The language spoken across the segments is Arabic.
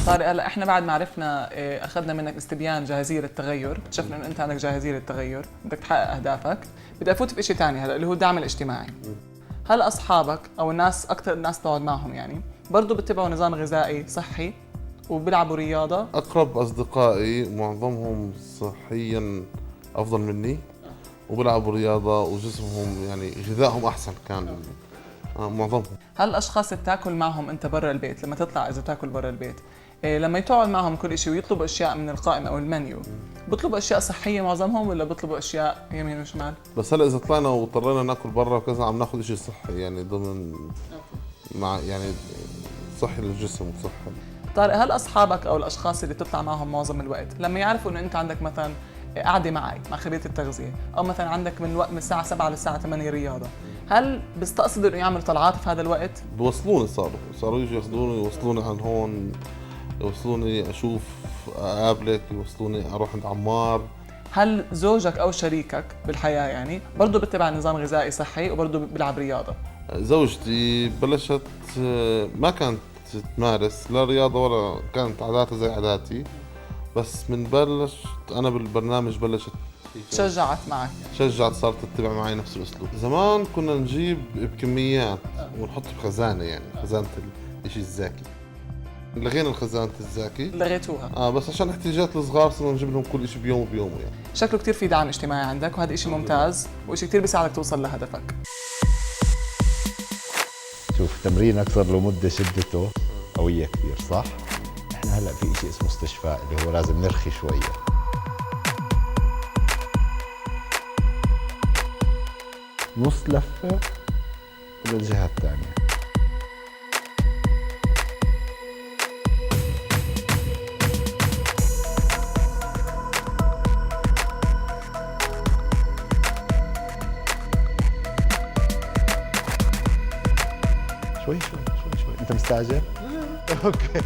طارق هلا احنا بعد ما عرفنا اخذنا منك استبيان جاهزيه للتغير، اكتشفنا انه انت عندك جاهزيه للتغير، بدك تحقق اهدافك، بدي افوت في شيء ثاني هلا اللي هو الدعم الاجتماعي. هل اصحابك او الناس اكثر الناس تقعد معهم يعني برضه بتبعوا نظام غذائي صحي وبيلعبوا رياضه؟ أقرب أصدقائي معظمهم صحيا أفضل مني، وبيلعبوا رياضة وجسمهم يعني غذائهم أحسن كان معظمهم. هل الاشخاص اللي بتاكل معهم انت برا البيت لما تطلع اذا تاكل برا البيت لما تقعد معهم كل شيء ويطلبوا اشياء من القائمه او المنيو، بيطلبوا اشياء صحيه معظمهم ولا بيطلبوا اشياء يمين وشمال؟ بس هلا إذا طلعنا واضطرينا ناكل برا وكذا عم ناخذ شيء صحي يعني ضمن مع يعني صحي للجسم وصحة. طارق هل اصحابك او الاشخاص اللي بتطلع معهم معظم الوقت لما يعرفوا انه انت عندك مثلا قاعده معي مع خبيره التغذيه او مثلا عندك من وقت من الساعه 7 للساعه 8 رياضه، هل بيستقصدوا انه يعملوا طلعات في هذا الوقت؟ بوصلوني صاروا يجوا ياخذوني يوصلوني عن هون، يوصلوني اشوف اقابلك، يوصلوني اروح عند عمار. هل زوجك او شريكك بالحياه يعني برضه بيتبع نظام غذائي صحي وبرضه بيلعب رياضه؟ زوجتي بلشت ما كانت تمارس لا رياضة ولا كانت عاداتها زي عاداتي، بس من بلشت أنا بالبرنامج بلشت شجعت معك؟ شجعت، صارت تتبع معي نفس الأسلوب. زمان كنا نجيب بكميات ونحط بخزانة، يعني خزانة الشيء الزاكي. لغينا الخزانة الزاكي، لغيتوها؟ بس عشان احتياجات الصغار صرنا نجيب لهم كل شيء بيوم بيومه يعني. شكله كثير في دعم اجتماعي عندك وهذا شيء ممتاز وشيء كثير بيساعدك توصل لهدفك. شوف تمرينك صار له مدة شدته قوية كثير صح؟ احنا هلا في شيء اسمه استشفاء اللي هو لازم نرخي شوية. نص لفة للجهة الثانية. شوي شوي شوي شوي. انت مستعجل؟ اوكي.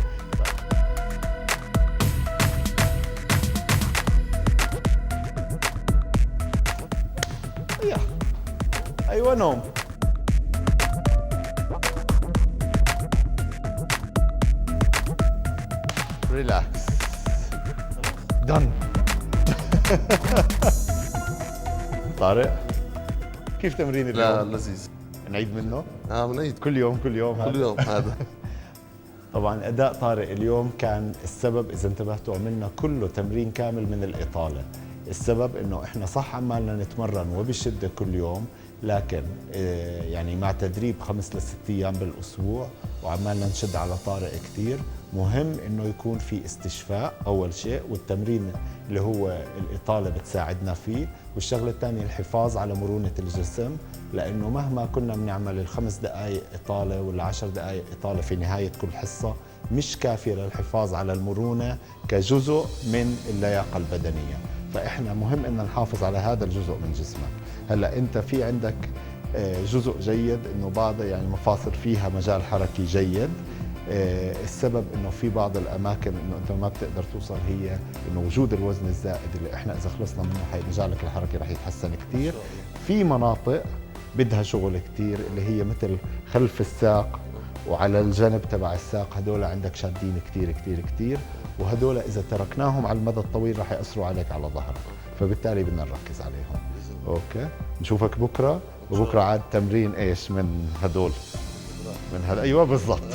ايوه نوم. ريلاكس. دن. طارق كيف تمرين اليوم؟ لا لذيذ. نعيد منه؟ بنعيد كل يوم كل يوم كل يوم هذا. طبعا اداء طارق اليوم كان السبب اذا انتبهتوا عملنا كله تمرين كامل من الاطاله. السبب انه احنا صح عمالنا نتمرن وبشده كل يوم، لكن يعني مع تدريب 5 ل6 ايام بالاسبوع وعمالنا نشد على طارق كثير. مهم انه يكون في استشفاء اول شيء، والتمرين اللي هو الاطاله بتساعدنا فيه، والشغله الثانيه الحفاظ على مرونه الجسم، لانه مهما كنا بنعمل ال5 دقائق اطاله ولا 10 دقائق اطاله في نهايه كل حصه مش كافيه للحفاظ على المرونه كجزء من اللياقه البدنيه. فاحنا مهم ان نحافظ على هذا الجزء من جسمك. هلا انت في عندك جزء جيد انه بعض يعني مفاصل فيها مجال حركي جيد. السبب انه في بعض الاماكن انه انت ما بتقدر توصل هي انه وجود الوزن الزائد اللي احنا اذا خلصنا منه مجالك الحركي رح يتحسن كثير. في مناطق بدها شغل كثير اللي هي مثل خلف الساق وعلى الجنب تبع الساق، هدول عندك شادين كثير كثير كثير، وهدول اذا تركناهم على المدى الطويل رح ياثروا عليك على ظهرك، فبالتالي بدنا نركز عليهم. اوكي نشوفك بكره، وبكره عاد تمرين ايش من هدول من هذا. ايوه بالضبط.